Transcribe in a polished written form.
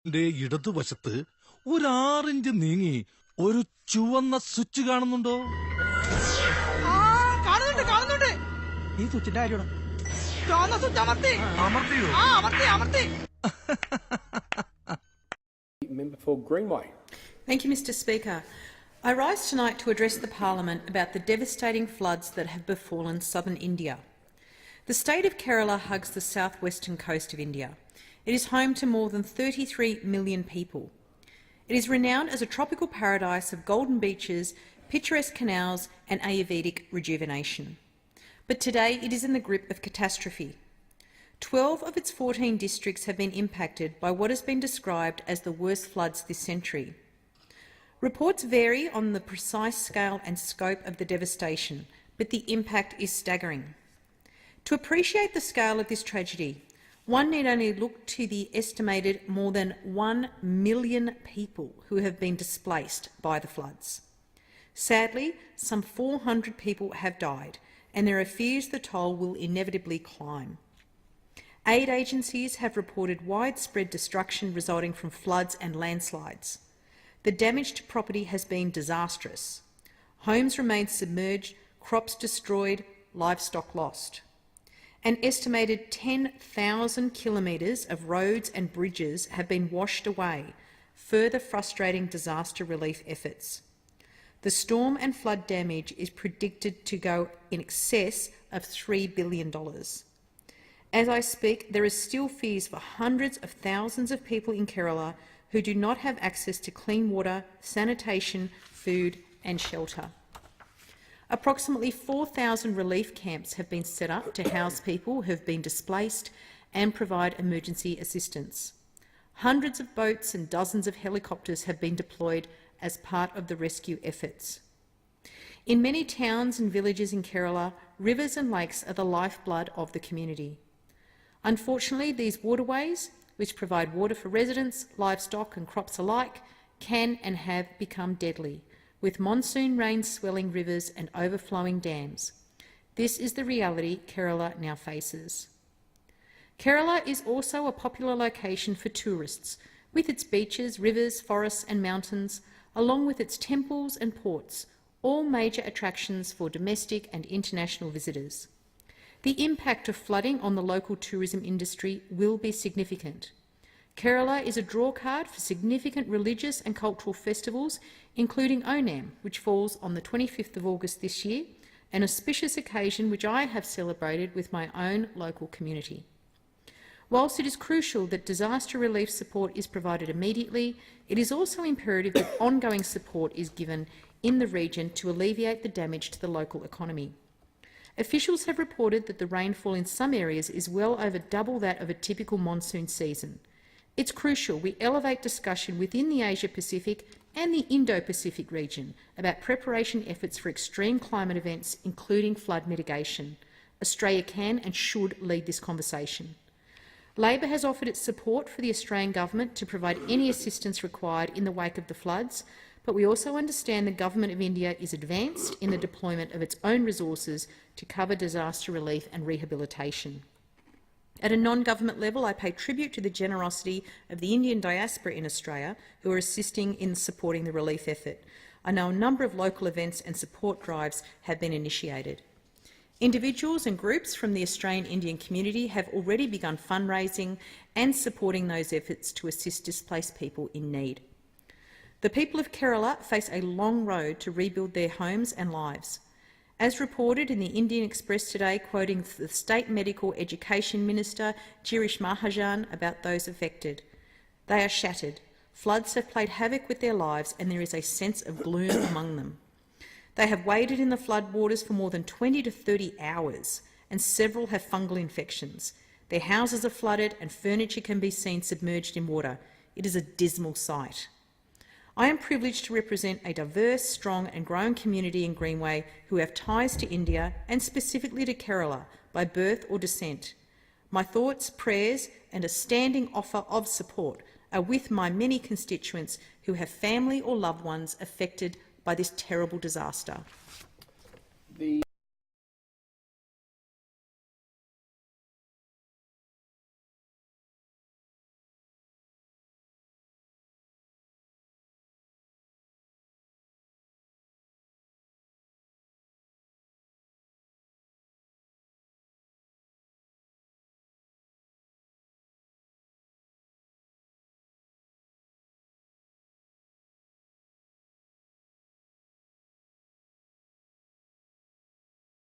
ഇടതുവശത്ത് ഒരു 6 ഇഞ്ച് നീങ്ങി ഒരു ചുവന്ന സ്വിച്ച് കാണുന്നുണ്ടോ? കാണുന്നുണ്ട്. ഈ സ്വിച്ചിന്റെ കാര്യമാണ്. Member for Greenway. Thank you, Mr Speaker. I rise tonight to address the Parliament about the devastating floods that have befallen southern India. The state of Kerala hugs the southwestern coast of India. It is home to more than 33 million people. It is renowned as a tropical paradise of golden beaches, picturesque canals and Ayurvedic rejuvenation. But today it is in the grip of catastrophe. 12 of its 14 districts have been impacted by what has been described as the worst floods this century. Reports vary on the precise scale and scope of the devastation, but the impact is staggering. To appreciate the scale of this tragedy, one need only look to the estimated more than 1 million people who have been displaced by the floods. Sadly, some 400 people have died, and there are fears the toll will inevitably climb. Aid agencies have reported widespread destruction resulting from floods and landslides. The damage to property has been disastrous. Homes remain submerged, crops destroyed, livestock lost. An estimated 10,000 kilometres of roads and bridges have been washed away, further frustrating disaster relief efforts. The storm and flood damage is predicted to go in excess of $3 billion. As I speak, there are still fears for hundreds of thousands of people in Kerala who do not have access to clean water, sanitation, food and shelter. Approximately 4,000 relief camps have been set up to house people who have been displaced and provide emergency assistance. Hundreds of boats and dozens of helicopters have been deployed as part of the rescue efforts. In many towns and villages in Kerala, rivers and lakes are the lifeblood of the community. Unfortunately, these waterways, which provide water for residents, livestock and crops alike, can and have become deadly, with monsoon rains swelling rivers and overflowing dams. This is the reality Kerala now faces. Kerala is also a popular location for tourists, with its beaches, rivers, forests and mountains, along with its temples and ports, all major attractions for domestic and international visitors. The impact of flooding on the local tourism industry will be significant. Kerala is a drawcard for significant religious and cultural festivals, including Onam, which falls on the 25th of August this year, an auspicious occasion which I have celebrated with my own local community. Whilst it is crucial that disaster relief support is provided immediately, it is also imperative that ongoing support is given in the region to alleviate the damage to the local economy. Officials have reported that the rainfall in some areas is well over double that of a typical monsoon season. It's crucial we elevate discussion within the Asia-Pacific and the Indo-Pacific region about preparation efforts for extreme climate events, including flood mitigation. Australia can and should lead this conversation. Labor has offered its support for the Australian government to provide any assistance required in the wake of the floods, but we also understand the Government of India is advanced in the deployment of its own resources to cover disaster relief and rehabilitation. At a non-government level, I pay tribute to the generosity of the Indian diaspora in Australia who are assisting in supporting the relief effort. I know a number of local events and support drives have been initiated. Individuals and groups from the Australian Indian community have already begun fundraising and supporting those efforts to assist displaced people in need. The people of Kerala face a long road to rebuild their homes and lives. As reported in the Indian Express today, quoting the State Medical Education Minister Girish Mahajan about those affected, they are shattered. Floods have played havoc with their lives and there is a sense of gloom among them. They have waded in the flood waters for more than 20 to 30 hours and several have fungal infections. Their houses are flooded and furniture can be seen submerged in water. It is a dismal sight. I am privileged to represent a diverse, strong and growing community in Greenway who have ties to India and specifically to Kerala by birth or descent. My thoughts, prayers and a standing offer of support are with my many constituents who have family or loved ones affected by this terrible disaster.